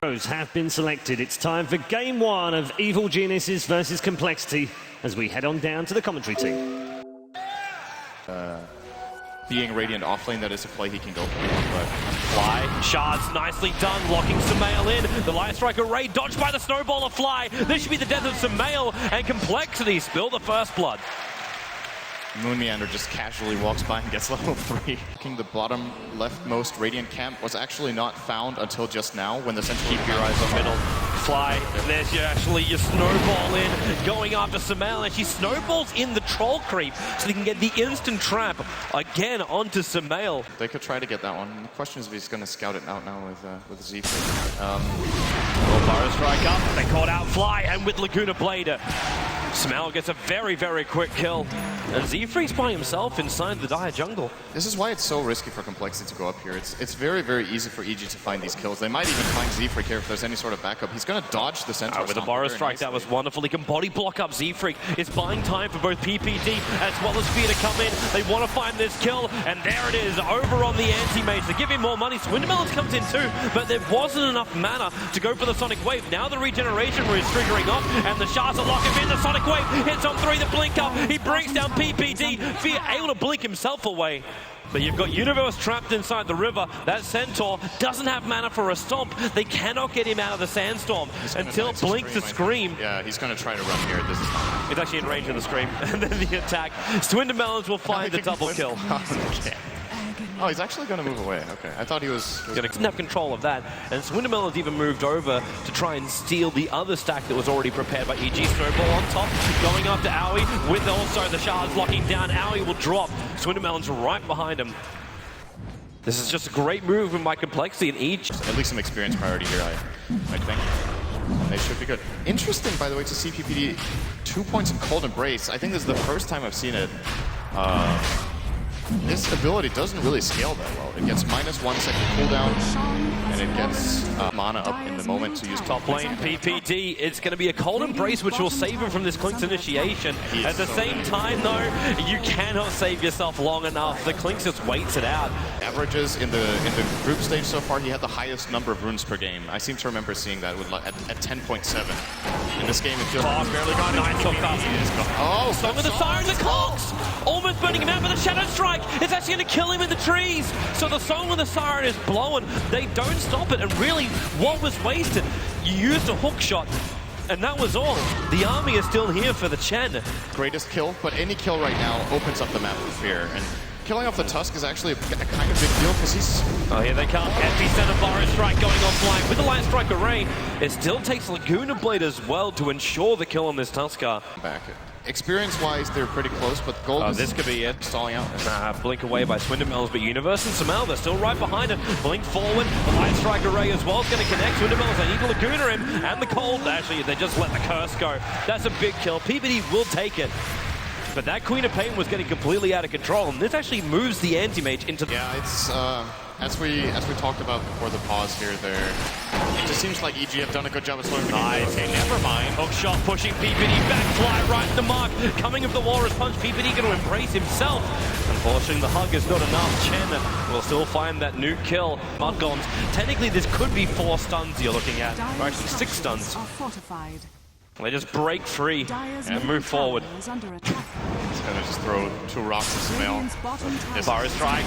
Heroes have been selected. It's time for game one of Evil Geniuses versus Complexity as we head on down to the commentary team. Being Radiant offlane, that is a play he can go for. But Fly, shards nicely done, locking Sumail in. The Lion Strike Array dodged by the Snowballer Fly. This should be the death of Sumail, and Complexity spill the first blood. Moon Meander just casually walks by and gets level 3. The bottom leftmost Radiant camp was actually not found until just now when the Sentinel... Keep your eyes on middle. Fly, there's your snowball in, going after Sumail, and she snowballs in the troll creep so they can get the instant trap again onto Sumail. They could try to get that one. The question is if he's going to scout it out now with Z. Burrow strike up, they caught out Fly, and with Laguna Blade, Sumail gets a very, very quick kill. And Z-Freak's by himself inside the Dire jungle. This is why it's so risky for Complexity to go up here. It's very, very easy for EG to find these kills. They might even find Z-Freak here if there's any sort of backup. He's going to dodge the center. With a Burrow strike, that was wonderful. He can body block up Z-Freak. It's buying time for both PPD as well as Fear to come in. They want to find this kill, and there it is, over on the anti-mage. They give him more money. Swindlemelons comes in too, but there wasn't enough mana to go for the Sonic Wave. Now the regeneration is triggering off, and the shards are locking in. The Sonic Wave hits on 3, the blink up. He brings down PPD. Fear able to blink himself away. But you've got Universe trapped inside the river. That Centaur doesn't have mana for a stomp. They cannot get him out of the sandstorm until Blink to Scream. Yeah, he's going to try to run here. This is it's actually in range of the Scream. And then the attack. Swindlemelons will find the double kill. Okay. Oh, he's actually going to move away. Okay, I thought he was going to have control of that. And Swindlemelons even moved over to try and steal the other stack that was already prepared by EG. Snowball on top, going after Aoi, with also the shards locking down. Aoi will drop. Swindlemelons right behind him. This is just a great move with my Complexity in each. At least some experience priority here, I think. They should be good. Interesting, by the way, to see PPD 2 points in Cold Embrace. I think this is the first time I've seen it. This ability doesn't really scale that well. It gets -1 second cooldown, and it gets mana up in the moment to use top lane. PPD, it's going to be a Cold Embrace, which will save him from this Clink's initiation. At the same time, though, you cannot save yourself long enough. The Clink's just waits it out. Averages in the group stage so far, he had the highest number of runes per game. I seem to remember seeing that with at 10.7. In this game, it feels like barely got nice hook up. Oh, Song of the Siren, the Cox! Almost burning him out with a Shadow Strike. It's actually going to kill him in the trees. So the Song of the Siren is blowing. They don't stop it. And really, what was wasted? You used a hook shot, and that was all. The army is still here for the Chen. Greatest kill, but any kill right now opens up the map for Fear. And killing off the Tusk is actually a kind of big deal because he's... Oh, here they come. Epicenter Burrow Strike going offline with the Lion Strike Array. It still takes Laguna Blade as well to ensure the kill on this Tuskar. Back. Experience-wise, they're pretty close, but Gold this could be it. Stalling out. Blink away by Swindlemelons, but Universe and Sumail, they're still right behind it. Blink forward. The Lion Strike Array as well is going to connect. Swindlemelons, they need to Laguna him, and the Cold. Actually, they just let the Curse go. That's a big kill. PPD will take it. But that Queen of Pain was getting completely out of control, and this actually moves the anti-mage into... Yeah, it's... As we talked about before the pause here, it just seems like EG have done a good job of slowing the game down. Okay, never mind. Hook shot pushing PPD back, Fly right in the mark. Coming of the Walrus Punch, PPD going to embrace himself. Unfortunately, the hug is not enough. Chen will still find that new kill. Mudgoms. Technically, this could be 4 stuns you're looking at. Or actually 6 stuns. They just break free and move forward. He's gonna just throw 2 rocks at Sumail. Burrow Strike,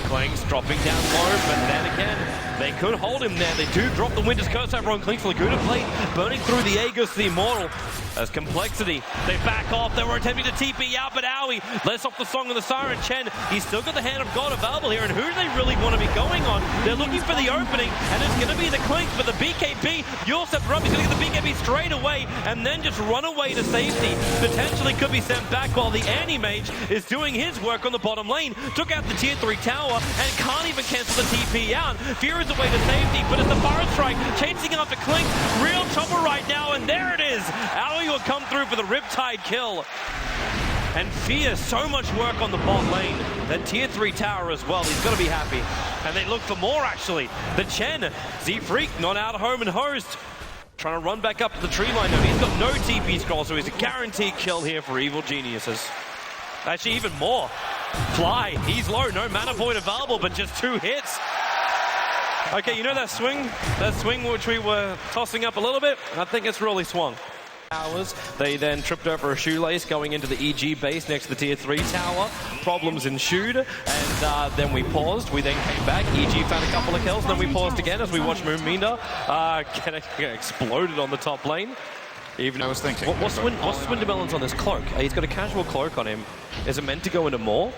Clinks dropping down low, but then again, they could hold him there. They do drop the Winter's Curse over on Clinks. Laguna Blade burning through the Aegis, the Immortal. As Complexity, they back off. They were attempting to TP out, but Aoi lets off the Song of the Siren. Chen, he's still got the Hand of God available here, and who do they really want to be going on? They're looking for the opening, and it's going to be the Clinks, but the BKB, you'll step up, he's going to get the BKB straight away, and then just run away to safety. Potentially could be sent back while the Anti-Mage is doing his work on the bottom lane. Took out the tier 3 tower, and can't even cancel the TP out. Fear is away to safety, but it's the Burrow Strike chasing after Clinks. Real trouble right now, and there it is. Aoi will come through for the Riptide kill. And Fear, so much work on the bot lane. That tier 3 tower as well, he's going to be happy. And they look for more, actually. The Chen, Z-Freak, not out of home and host. Trying to run back up to the tree line now. He's got no TP scroll, so he's a guaranteed kill here for Evil Geniuses. Actually, even more. Fly, he's low, no mana void available, but just 2 hits. Okay, you know that swing? That swing which we were tossing up a little bit? I think it's really swung. They then tripped over a shoelace going into the EG base next to the tier 3 tower. Problems ensued, and then we paused. We then came back. EG found a couple of kills, then we paused again as we watched Moomina get exploded on the top lane. Even I was thinking. What's Swindamelon's on this cloak? He's got a casual cloak on him. Is it meant to go into more?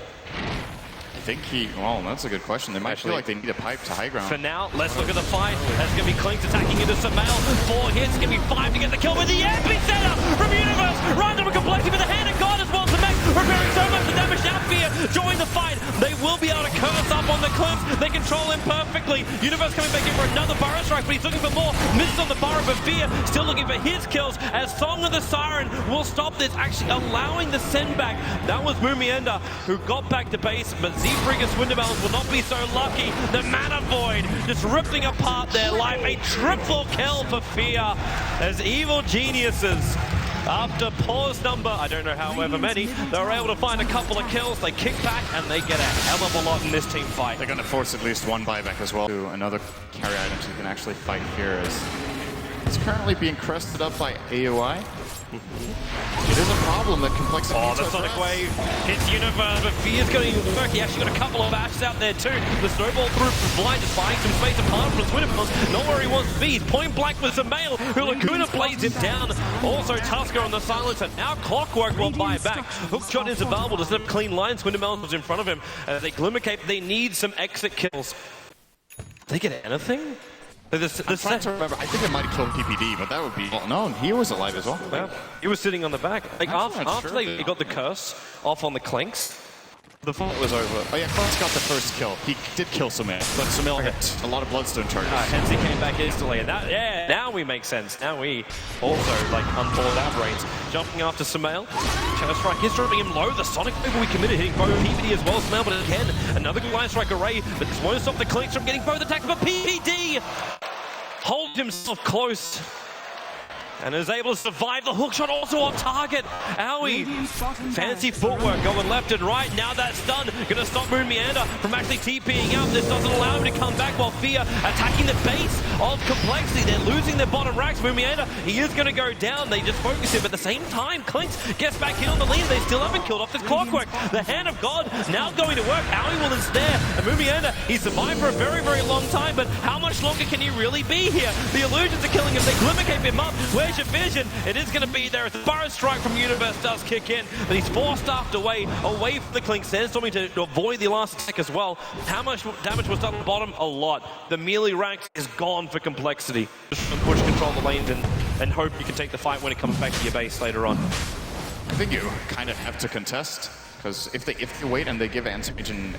I think well, that's a good question. They might feel like they need a pipe to high ground. For now, let's look at the fight. That's going to be Clinks attacking into Sumail. 4 hits, going to be 5 to get the kill with the epicenter from Universe. Random complexity with the hand of God as well to make, repairing so much the damage. Now Fear join the fight. They will be able to curse up on the cliffs. They control him perfectly. Universe coming back in for another burrow strike, but he's looking for more. Misses on the burrow, but Fear still looking for his kills as Song of the Siren will stop this, actually allowing the send back. That was Mumienda who got back to base, but Zbrigger's Swindamelons will not be so lucky. The Mana Void just ripping apart their life. A triple kill for Fear as Evil Geniuses, after pause number, I don't know however many, they were able to find a couple of kills. They kick back and they get a hell of a lot in this team fight. They're going to force at least one buyback as well to another carry item so you can actually fight Fear, as it's currently being crested up by AOI. It is a problem that complexity. Oh, the Sonic Wave hits Universe, but Fear's going to work. He actually got a couple of ashes out there too. The snowball through from Blind, just buying some space apart from Swindamelons. Not where he wants to be. He's point blank with Sumail, who Laguna plays him down. Also Tusker on the silencer. Now Clockwork will buy back. Hookshot is available to set up clean lines. Swindamelons was in front of him. As they Glimmer Cape, they need some exit kills. Did they get anything? I'm trying to remember. I think it might have killed PPD, but that would be... Well, no, he was alive as well. Yeah, he was sitting on the back. Like after they got the curse off on the Clinks, the fight was over. Oh yeah, Clinks got the first kill. He did kill Sumail, but Sumail hit a lot of Bloodstone charges. Hence he came back instantly, and that, yeah, now we make sense. Now we also, like, unpause our brains. Jumping after Sumail. Shadow Strike is dropping him low. The Sonic Wave we committed, hitting both PPD as well as Sumail, but again, another good line strike array, but this won't stop the Clinks from getting both attacks, but PPD holds himself close and is able to survive the hookshot, also on target. Owie, fancy footwork going left and right. Now that's done. Gonna stop Moonmeander from actually TPing out. This doesn't allow him to come back, while Fear attacking the base of complexity. They're losing their bottom racks. Moonmeander, he is gonna go down. They just focus him. At the same time, Clinks gets back in on the lead. They still haven't killed off this Clockwork. The Hand of God now going to work. Owie will ensnare. And Moonmeander, he survived for a very, very long time, but how much longer can he really be here? The illusions are killing him. They Glimmer Cape him up. Where's your vision? It is going to be there. The Burrow Strike from Universe does kick in, but he's forced away from the Clink. Sandstorming to avoid the last attack as well. How much damage was done on the bottom? A lot. The melee ranks is gone for complexity. Just push control the lanes and hope you can take the fight when it comes back to your base later on. I think you kind of have to contest, because if they wait and they give Antigen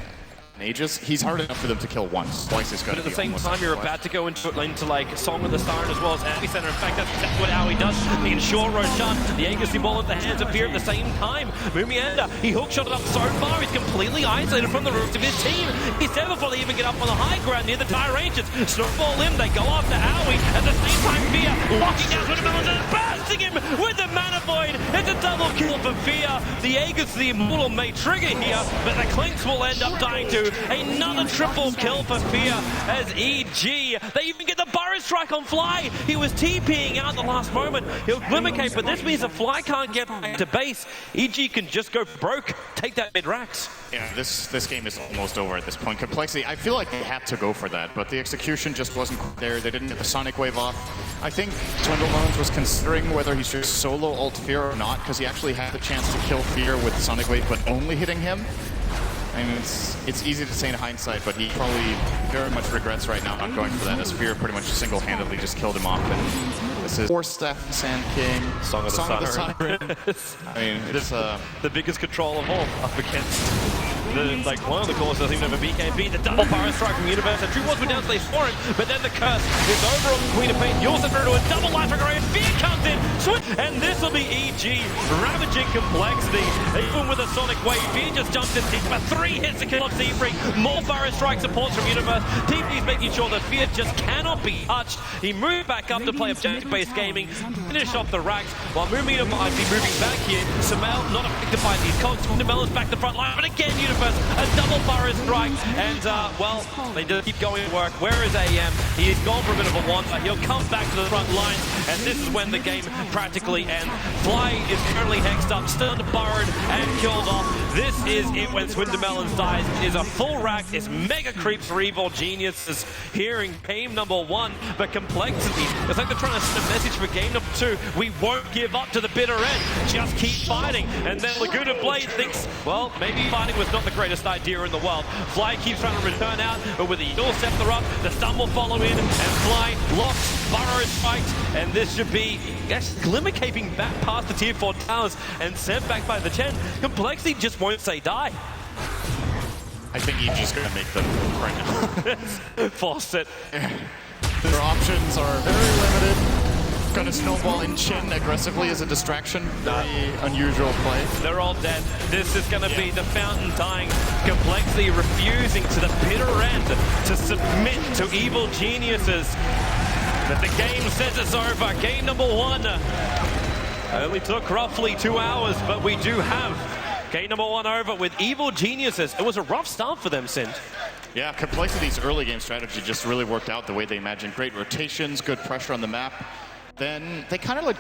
Aegis, he's hard enough for them to kill once. Twice is going to be. But at the same time, you're about to go into like Song of the Siren as well as Epicenter. In fact, that's exactly what Owie does. The ensure Roshan, the Aegis ball at the hands of Fear at the same time. Mumianda, he hookshot it up so far, he's completely isolated from the rest of his team. He's there before they even get up on the high ground near the Dire Ancients. Snowball in, they go after Owie. At the same time, Fear locking down Swindamelons and bursting him with the Mana Void. It's a double kill for Fear. The Aegis, the Immortal, may trigger here, but the Clinks will end up dying too. Another triple kill for Fear as EG. They even get the Burrow Strike on Fly. He was TPing out the last moment. He'll Glimmer Cape, but this means the Fly can't get back to base. EG can just go broke, take that mid-racks. Yeah, this game is almost over at this point. Complexity, I feel like they had to go for that, but the execution just wasn't there. They didn't get the Sonic Wave off. I think Swindamelons was considering whether he should solo ult Fear or not, because he actually had the chance to kill Fear with Sonic Wave, but only hitting him. I mean, it's easy to say in hindsight, but he probably very much regrets right now not going for that, as Fear pretty much single-handedly just killed him off. And this is 4-Staff Sand King, Song of the Siren. I mean, it's the biggest control of all up against one of the cores doesn't even have a BKB. The double Burrow Strike from Universe. And True was down, so they score him, but then the curse is over on the Queen of Pain. You also throw to a double life array, and Fear comes in, and this will be EG ravaging complexity. Even with a Sonic Wave, Fear just jumps in deep for 3 hits to kill off Zebrig. More Burrow Strike supports from Universe. TP's making sure that Fear just cannot be touched. He moved back up to play objective-based gaming, finish off the racks, while Moomina might be moving back here. Sumail not affected by these cogs. Swindamelon's back the front line, but again, Universe first, a double burrow strike, and well, they just keep going to work. Where is AM? He's gone for a bit of a wander. He'll come back to the front lines, and this is when the game practically ends. Fly is currently hexed up, stunned, burrowed, and killed off. This is it when Swindermelons dies. It is a full rack. It's mega creeps for Evil Geniuses here in game number 1, but complexity. It's like they're trying to send a message for game number 2. We won't give up to the bitter end. Just keep fighting. And then Laguna Blade thinks, well, maybe fighting was not the greatest idea in the world. Fly keeps trying to return out, but with the Yule Scepter up, the stun will follow in, and Fly locks, burrow strikes, and this should be Glimmer caping back past the tier 4 towers and sent back by the Chen. Complexity just won't say die. I think he's just going to make them right now. Force it. Their options are very limited. Going to snowball in Chin aggressively as a distraction. Very unusual play. They're all dead. This is going to be the fountain dying. Complexity refusing to the bitter end to submit to Evil Geniuses. But the game says it's over. Game number 1 only took roughly 2 hours, but we do have game number 1 over with Evil Geniuses. It was a rough start for them, Sint. Yeah, Complexity's early game strategy just really worked out the way they imagined. Great rotations, good pressure on the map. Then they kind of like